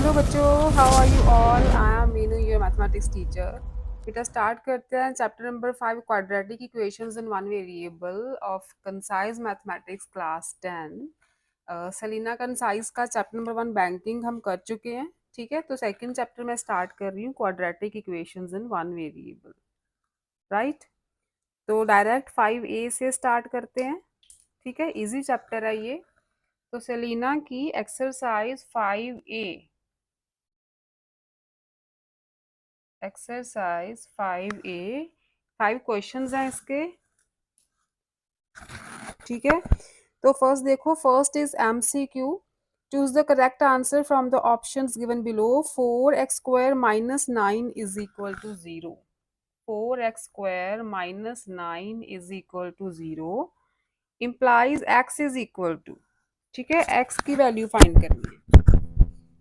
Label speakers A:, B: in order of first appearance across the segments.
A: Hello बच्चों, how are you all? I am Meenu, your mathematics teacher. बेटा start करते हैं chapter number 5, quadratic equations in one variable of Concise mathematics class 10। Selina Concise का chapter number 1 banking हम कर चुके हैं। ठीक है, तो सेकंड चैप्टर में स्टार्ट कर रही हूँ, quadratic equations in one variable. Right, तो डायरेक्ट 5A से स्टार्ट करते हैं। ठीक है, इजी चैप्टर है ये। तो सेलिना की exercise 5A, exercise 5A, 5 questions हैं इसके। ठीक है, तो फर्स्ट देखो, first is MCQ। Choose the correct answer from the options given below. 4x² minus 9 is equal to 0। 4x² minus 9 is equal to 0 implies x is equal to. ठीक है, x की value find करनी है।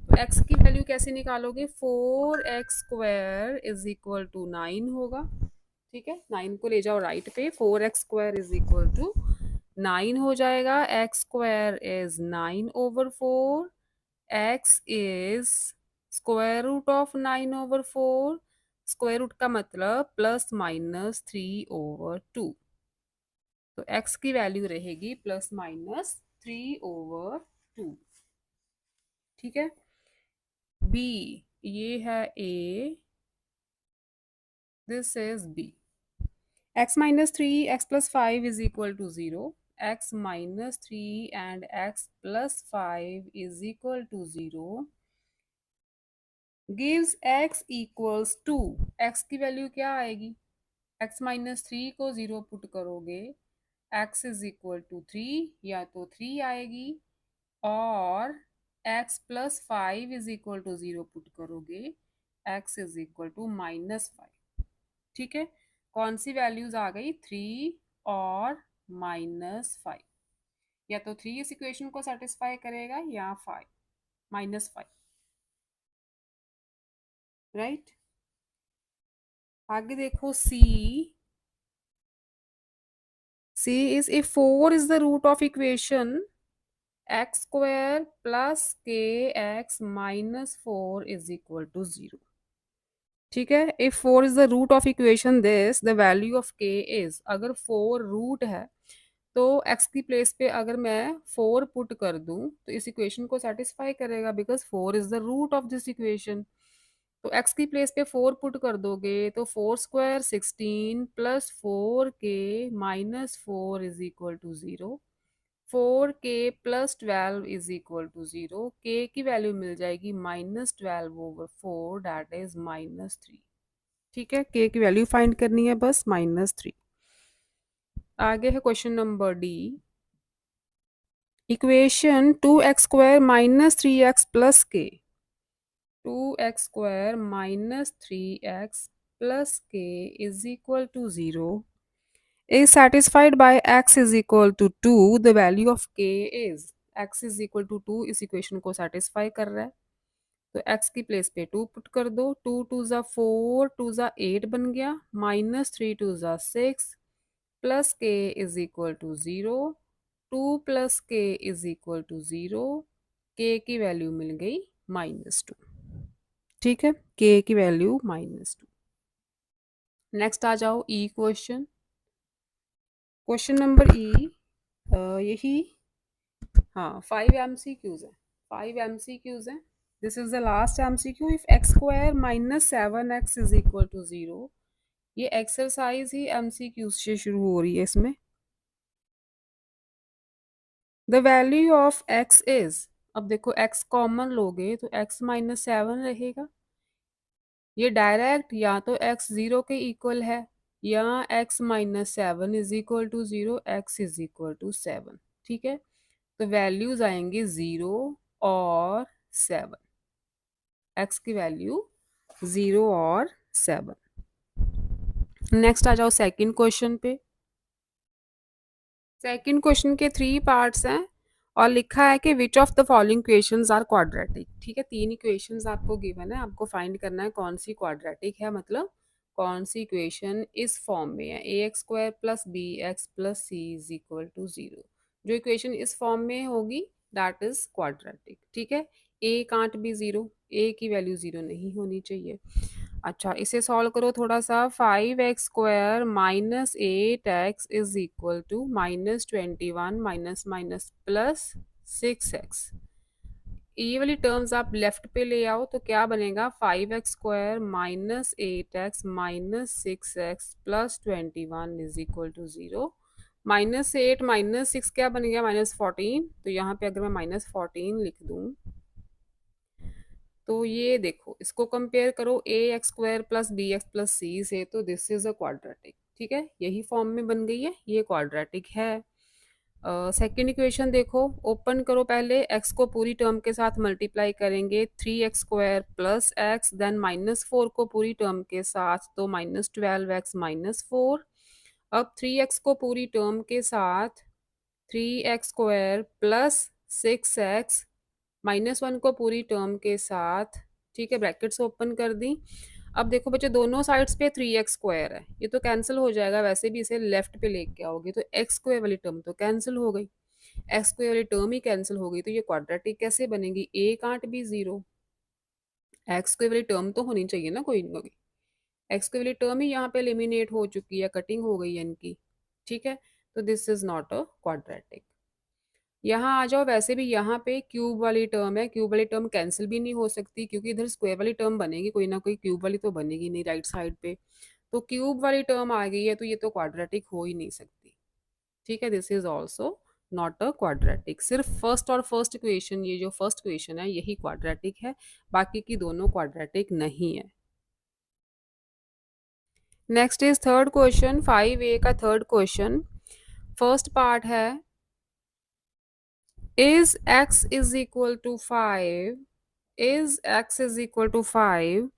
A: तो x की value कैसे निकालोगे? 4x² is equal to 9 होगा। ठीक है, 9 को ले जाओ राइट पे, 4x² इज इक्वल टू 9 हो जाएगा। x² is 9/4, x is square root of 9/4। Square root का मतलब +-3/2। तो x की वैल्यू रहेगी +-3/2। ठीक है, b, ये है a, this is b। x minus 3 x plus 5 is equal to 0. X minus 3 and x plus 5 is equal to 0 gives x equals to। x की वैल्यू क्या आएगी? x minus 3 को 0 पुट करोगे, x is equal to 3, या तो 3 आएगी, और x plus 5 is equal to 0 put करोगे, x is equal to -5। ठीक है, कौन सी वैल्यूज आ गई? 3 और -5। या तो 3 इस इक्वेशन को सेटिस्फाई करेगा या 5, -5। राइट, आगे देखो, C is if 4 is the root of equation x² plus kx minus 4 is equal to 0। ठीक है, if 4 is the root of equation this, the value of k is, अगर 4 रूट है तो x की प्लेस पे अगर मैं 4 पुट कर दूं तो इस इक्वेशन को सेटिस्फाई करेगा, because 4 is the root of this equation. तो x की प्लेस पे 4 पुट कर दोगे तो 4² 16 plus 4k minus 4 is equal to 0। 4k plus 12 is equal to 0। k की वैल्यू मिल जाएगी -12/4, दैट इज -3। ठीक है, k की वैल्यू फाइंड करनी है बस, -3। आगे है question number D. Equation 2x² minus 3x plus k। 2x² minus 3x plus k is equal to 0 is satisfied by x is equal to 2। the value of k is, x is equal to 2 इस equation को satisfy कर रहा है, तो x की place पे 2 put कर दो। 2 2 ज़ा 4, 2 ज़ा 8 बन गया, -3 2 ज़ा 6 plus k is equal to 0। 2 plus k is equal to 0। k की वैल्यू मिल गई -2। ठीक है, k की वैल्यू -2। नेक्स्ट आ जाओ E question. Question number E, यही, हाँ 5 MCQs है, 5 MCQs हैं। This is the last MCQ। इफ x² minus 7x is equal to 0। ये एक्सरसाइज ही MCQ से शुरू हो रही है इसमें। The value of x is, अब देखो x कॉमन लोगे तो x -7 रहेगा। ये डायरेक्ट या तो x 0 के इक्वल है, या x -7 is equal to 0, x is equal to 7। ठीक है, तो वैल्यूज आएंगे 0 और 7। x की वैल्यू 0 और 7। नेक्स्ट आ जाओ सेकंड क्वेश्चन पे। सेकंड क्वेश्चन के 3 पार्ट्स हैं और लिखा है कि which of the following equations are quadratic. ठीक है, 3 इक्वेशंस आपको गिवन है, आपको फाइंड करना है कौन सी क्वाड्रेटिक है, मतलब कौन सी इक्वेशन इस फॉर्म में है, ax² plus bx plus c is equal to 0। जो इक्वेशन इस फॉर्म में होगी दैट इज क्वाड्रेटिक। ठीक है, ए कांट बी ज़ीरो, ए की वैल्यू ज़ीरो नहीं होनी चाहिए। अच्छा, इसे सॉल्व करो थोड़ा सा। 5x square minus 8x is equal to minus 21 minus minus plus 6x। ये वाली टर्म्स आप लेफ्ट पे ले आओ तो क्या बनेगा? 5x square minus 8x minus 6x plus 21 is equal to zero. Minus 8 minus 6 क्या बन गया? माइनस 14। तो यहाँ पे अगर मैं माइनस 14 लिख दूँ तो ये देखो, इसको कंपेयर करो a x square plus b x plus c से, तो दिस इज अ क्वाड्रेटिक। ठीक है, यही फॉर्म में बन गई है, ये क्वाड्रेटिक है। सेकेंड इक्वेशन देखो, ओपन करो। पहले एक्स को पूरी टर्म के साथ मल्टीप्लाई करेंगे, 3x square plus x, then minus 4 को पूरी टर्म के साथ, तो माइनस 12x माइनस 4। अब 3x को पूरी टर्म के साथ, 3x square plus 6x minus one को पूरी टर्म के साथ। ठीक है, ब्रैकेट्स ओपन कर दी। अब देखो बच्चे, दोनों साइड्स पे 3x स्क्वायर है, ये तो कैंसिल हो जाएगा। वैसे भी इसे लेफ्ट पे लेके आओगे तो एक्स स्क्वायर वाली टर्म तो कैंसिल हो गई, एक्स स्क्वायर वाली टर्म ही कैंसिल हो गई, तो ये क्वाड्रेटिक कैसे बनेगी? A can't be zero, x square वाली टर्म तो होनी चाहिए ना कोई ना कोई। एक्स स्क्वायर वाली टर्म ही यहाँ पे एलिमिनेट हो चुकी है, कटिंग हो गई है इनकी। ठीक है, तो this is not a quadratic. यहाँ आ जाओ, वैसे भी यहाँ पे क्यूब वाली टर्म है, क्यूब वाली टर्म कैंसिल भी नहीं हो सकती क्योंकि इधर स्क्वायर वाली टर्म बनेगी कोई ना कोई, क्यूब वाली तो बनेगी नहीं राइट साइड पे। तो क्यूब वाली टर्म आ गई है तो ये तो क्वाड्रेटिक हो ही नहीं सकती। ठीक है, this is also not a quadratic. सिर्फ फर्स्ट और फर्स्ट इक्वेशन, ये जो फर्स्ट इक्वेशन है यही क्वाड्रेटिक है, बाकी की दोनों क्वाड्रेटिक नहीं है। Next is third question, 5A का थर्ड क्वेश्चन। फर्स्ट पार्ट है, is x is equal to 5, is x is equal to 5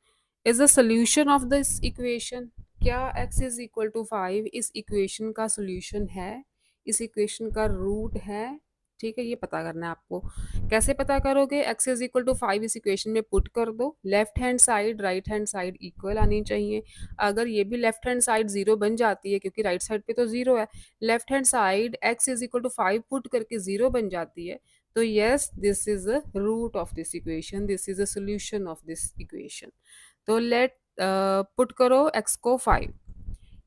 A: is the solution of this equation। क्या x is equal to 5 इस इक्वेशन का solution है, इस equation का root है? ठीक है, ये पता करना है आपको। कैसे पता करोगे? x is equal to 5 इस इक्वेशन में पुट कर दो, left hand side right hand side equal आनी चाहिए। अगर ये भी लेफ्ट हैंड साइड जीरो बन जाती है क्योंकि राइट साइड पे तो जीरो है, left hand side x is equal to 5 put करके जीरो बन जाती है, तो yes this is a root of this equation, this is a solution of this equation. तो लेट पुट करो x को 5,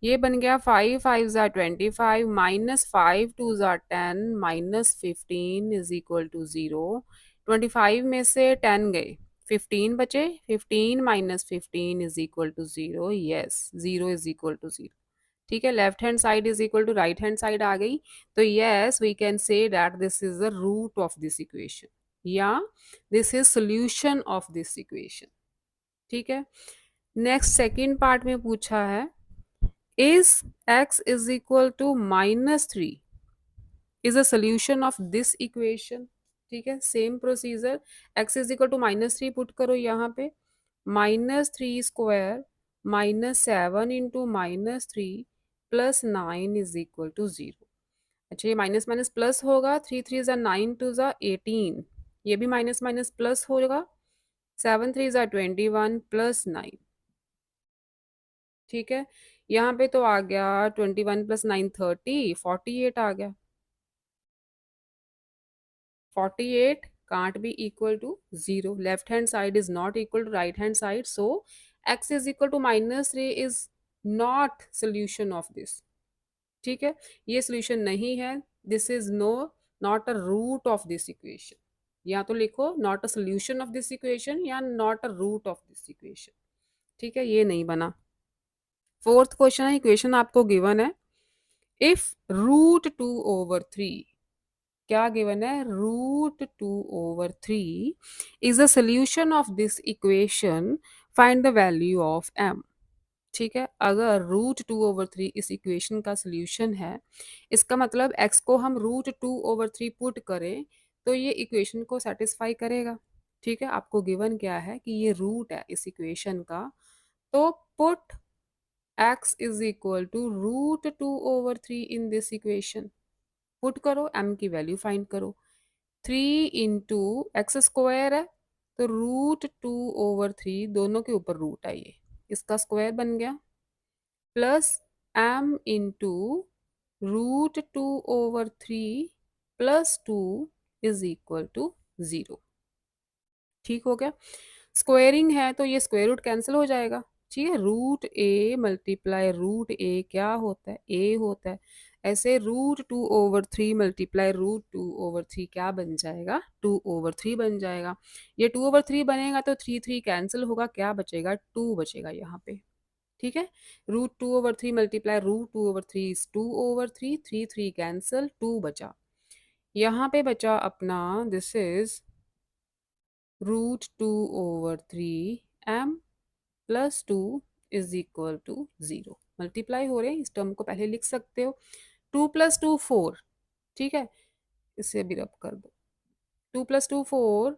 A: ये बन गया 5 5 ज़ा 25 माइनस 5 2 ज़ा 10 माइनस 15 इज इक्वल टू 0। 25 में से 10 गए, 15 बचे, 15 minus 15 is equal to 0। Yes, 0 is equal to 0। ठीक है, left hand side is equal to right hand side आ गई, तो yes we can say that this is the root of this equation, या this is solution of this equation. ठीक है, next second part में पूछा है, is x is equal to minus 3 is a solution of this equation. ठीक है, same procedure, x is equal to minus 3 put करो यहाँ पे, minus 3 square minus 7 into minus 3 plus 9 is equal to 0। अच्छा, ये माइनस माइनस प्लस होगा, 3 3 ज़ा 9 2 ज़ा 18, ये भी माइनस माइनस प्लस होगा, 7 3 ज़ा 21 प्लस 9। ठीक है, यहाँ पे तो आ गया 21 प्लस 9 30, 48 आ गया। 48 can't be equal to 0, left hand side is not equal to right hand side, so x is equal to minus 3 is not solution of this। ठीक है, ये solution नहीं है, this is no not a root of this equation। या तो लिखो not a solution of this equation या not a root of this equation। ठीक है, ये नहीं बना। फोर्थ क्वेश्चन है, इक्वेशन आपको गिवन है, इफ रूट 2 ओवर 3, क्या गिवन है? Root 2 over 3 is a solution of this equation, find the value of m। ठीक है, अगर रूट 2 ओवर 3 इस इक्वेशन का सोल्यूशन है, इसका मतलब x को हम रूट 2 ओवर 3 पुट करें तो ये इक्वेशन को सेटिस्फाई करेगा। ठीक है, आपको गिवन क्या है कि ये रूट है इस इक्वेशन का, तो put x is equal to root 2 over 3 in this equation. Put करो, m की वैल्यू फाइंड करो, 3 इंटू एक्स स्क्वायर है तो रूट 2 ओवर 3, दोनों के ऊपर रूट है, ये इसका स्क्वायर बन गया, plus m into root 2 over 3 plus 2 is equal to 0। ठीक हो गया। स्क्वेयरिंग है तो ये स्क्वायर रूट कैंसिल हो जाएगा। ठीक है, रूट ए मल्टीप्लाई रूट ए क्या होता है, ए होता है। ऐसे रूट 2/3 मल्टीप्लाई रूट 2/3 क्या बन जाएगा, 2/3 बन जाएगा। ये 2/3 बनेगा तो 3 कैंसिल होगा, क्या बचेगा, 2 बचेगा यहाँ पे। ठीक है, root 2/3 multiply root 2/3 is 2/3, 3 cancel, 2 बचा। यहाँ पे बचा अपना, this is root 2/3 m plus 2 is equal to 0। Multiply हो रहे हैं, इस टर्म को पहले लिख सकते हो। 2 + 2 4। ठीक है, इसे भी रब कर दो। 2 + 2 4,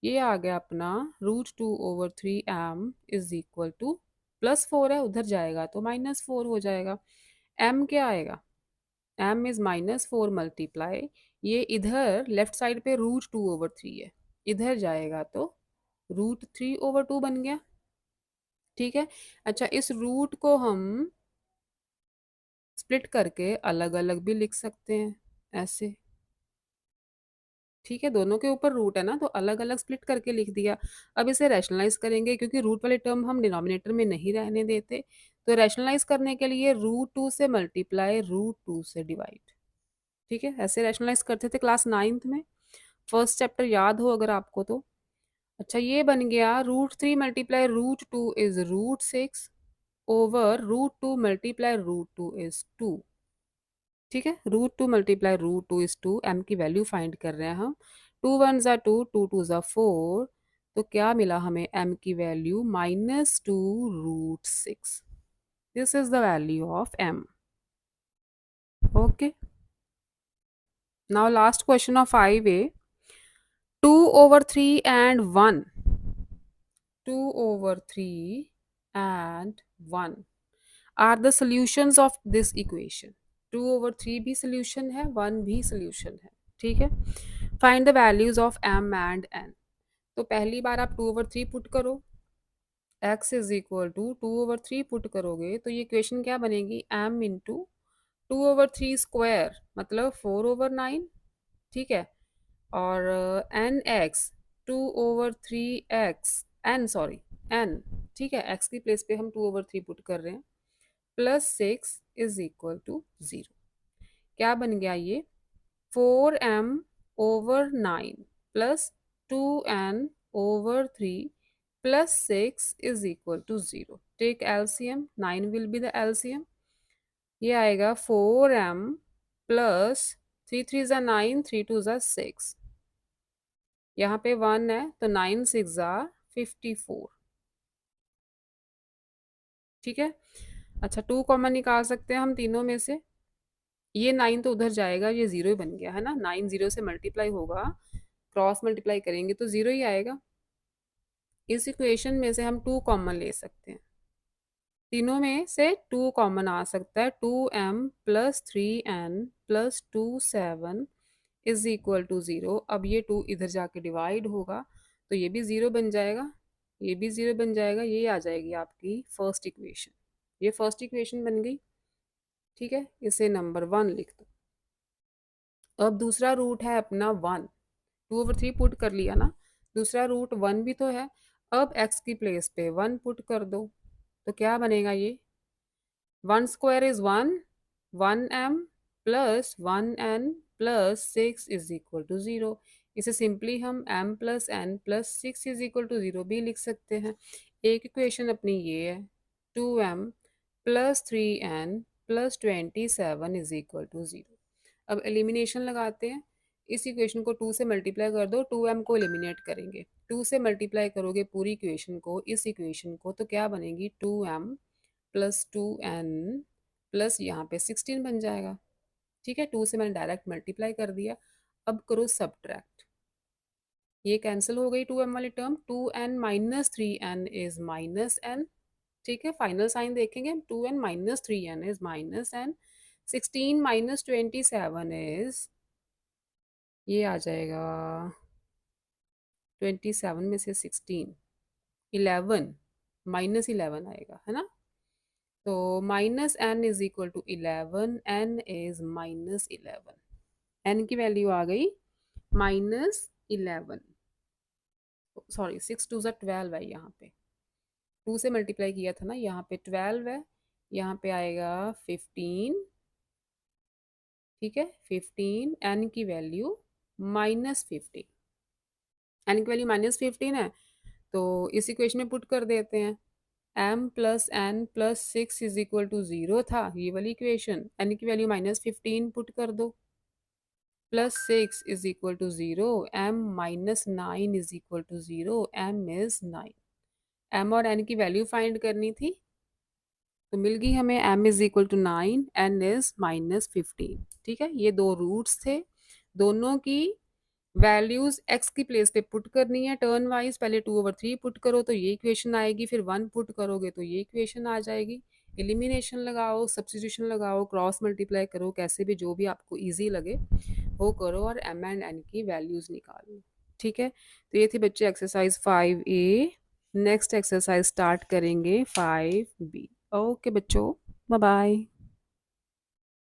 A: ये आ गया अपना root 2/3 m is equal to +4 है, उधर जाएगा तो -4 हो जाएगा। m क्या आएगा, m इज -4 मल्टीप्लाई, ये इधर लेफ्ट साइड पे रूट 2/3 है, इधर जाएगा तो रूट 3/2 बन गया। ठीक है, अच्छा इस रूट को हम स्प्लिट करके अलग अलग भी लिख सकते हैं, ऐसे। ठीक है, दोनों के ऊपर रूट है ना, तो अलग अलग स्प्लिट करके लिख दिया। अब इसे रैशनलाइज करेंगे, क्योंकि रूट वाले टर्म हम डिनोमिनेटर में नहीं रहने देते, तो रैशनलाइज करने के लिए रूट 2 से मल्टीप्लाई रूट 2 से डिवाइड। ठीक है, ऐसे रैशनलाइज करते थे क्लास 9th में, फर्स्ट चैप्टर याद हो अगर आपको तो। अच्छा, ये बन गया root 3 multiply root 2 is root 6 over root 2 multiply root 2 is 2। ठीक है, root 2 multiply root 2 is 2, m की वैल्यू फाइंड कर रहे हैं हम। 2 1 ज़ा 2, 2 2 ज़ा 4, तो क्या मिला हमें, एम की value -2√6। This is the value of m. Okay, now last question of 5A। 2/3 and 1, 2/3 and 1 are the solutions of this equation। 2/3 भी solution है, 1 भी solution है। ठीक है, find the values of m and n। तो पहली बार आप 2/3 पुट करो, x is equal to 2/3 put करोगे तो ये इक्वेशन क्या बनेगी, m इंटू 2/3 स्क्वायर मतलब 4/9। ठीक है, और n x 2/3 x n, sorry n. ठीक है, x की प्लेस पे हम 2/3 पुट कर रहे हैं, +6 इज इक्वल टू 0। क्या बन गया ये, 4m/9 plus 2n/3 plus 6 is equal to 0। Take LCM, 9 will be the LCM. ये आएगा 4m प्लस 3 3 ज़ा 9, 3 2 ज़ा 6, यहाँ पे 1 है तो 9 6 ज़ा 54। ठीक है, अच्छा 2 कॉमन निकाल सकते हैं हम तीनों में से। ये 9 तो उधर जाएगा, ये 0 ही बन गया है ना, 9 0 से मल्टीप्लाई होगा, क्रॉस मल्टीप्लाई करेंगे तो 0 ही आएगा। इस इक्वेशन में से हम 2 कॉमन ले सकते हैं, तीनों में से 2 कॉमन आ सकता है। 2m plus 3n plus 2 7 is equal to 0। अब ये 2 इधर जाके डिवाइड होगा तो ये भी 0 बन जाएगा, ये भी 0 बन जाएगा, ये आ जाएगी आपकी फर्स्ट इक्वेशन। ये फर्स्ट इक्वेशन बन गई। ठीक है, इसे नंबर 1 लिख दो। अब दूसरा रूट है अपना 1, 2/3 पुट कर लिया ना, दूसरा रूट 1 भी तो है। अब x की प्लेस पे 1 पुट कर दो, तो क्या बनेगा ये, 1 square is 1, 1m plus 1n plus 6 is equal to 0। इसे सिंपली हम m plus n plus 6 is equal to 0 भी लिख सकते हैं। एक इक्वेशन अपनी ये है, 2m plus 3n plus 27 is equal to 0। अब एलिमिनेशन लगाते हैं, इस इक्वेशन को 2 से मल्टीप्लाई कर दो, 2m को एलिमिनेट करेंगे, 2 से मल्टीप्लाई करोगे पूरी इक्वेशन को, इस इक्वेशन को, तो क्या बनेगी, 2m प्लस 2n प्लस यहाँ पे 16 बन जाएगा। ठीक है, 2 से मैंने डायरेक्ट मल्टीप्लाई कर दिया। अब करो सब्ट्रैक्ट, ये कैंसिल हो गई 2m वाली term, 2n minus 3n is minus n। ठीक है, फाइनल साइन देखेंगे, 2n minus 3n is minus n। 16 minus 27 is, ये आ जाएगा 27 में से 16, 11, -11 आएगा, है ना। तो minus n is equal to 11, n is -11, n की वैल्यू आ गई -11। सॉरी 6 2 ज़ा 12 है यहाँ पे, 2 से मल्टीप्लाई किया था ना, यहाँ पे 12 है, यहाँ पे आएगा 15, ठीक है, 15, एन की वैल्यू -15, एन की वैल्यू -15 है, तो इस इक्वेशन में पुट कर देते हैं। m प्लस एन प्लस 6 = 0 था, ये वाली इक्वेशन, एन की वैल्यू -15 पुट कर दो, +6 = 0, m -9 = 0, m इज 9, m और n की वैल्यू फाइंड करनी थी, तो मिल गई हमें, m = 9, n इज -15, ठीक है। ये दो रूट्स थे, दोनों की वैल्यूज x की प्लेस पे पुट करनी है टर्न वाइज, पहले 2/3 पुट करो तो ये इक्वेशन आएगी, फिर 1 पुट करोगे तो ये इक्वेशन आ जाएगी। एलिमिनेशन लगाओ, सब्स्टिट्यूशन लगाओ, क्रॉस मल्टीप्लाई करो, कैसे भी जो भी आपको इजी लगे वो करो और m एंड n की वैल्यूज निकालो, ठीक है। तो ये थी बच्चे exercise 5A। Next exercise start करेंगे 5B। ओके बच्चों, बाय बाय।